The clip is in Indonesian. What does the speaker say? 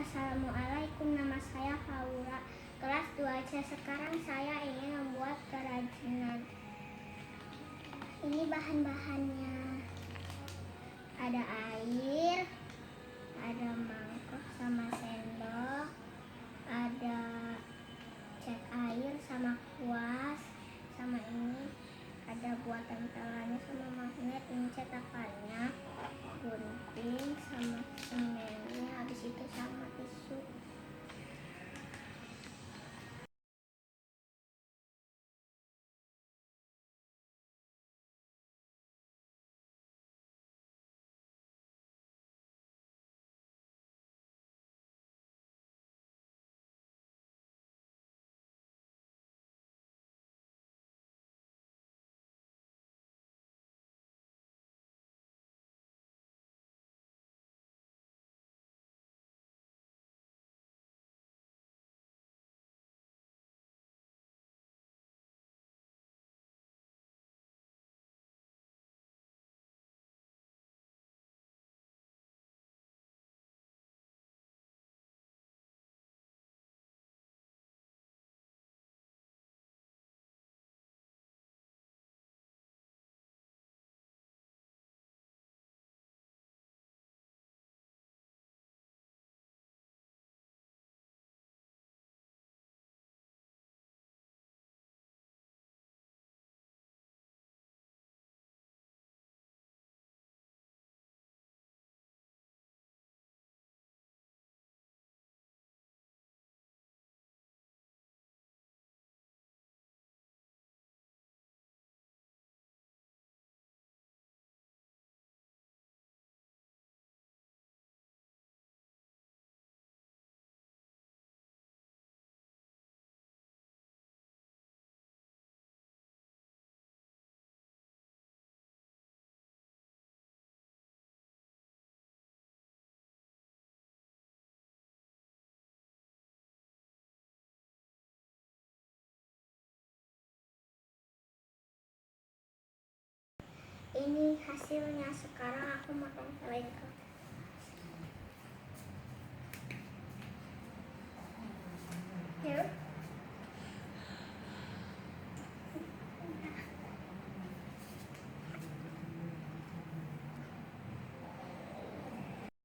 Assalamualaikum, nama saya Faura, kelas 2C. Sekarang saya ingin membuat kerajinan. Ini bahan-bahannya. Ada air, ada mangkok sama sendok, ada cat air sama kuas, sama ini ada buat tempelannya sama magnet, ini cetakannya, gunting sama semennya, habis itu sama tisu. Ini hasilnya. Sekarang aku mau tempelin ke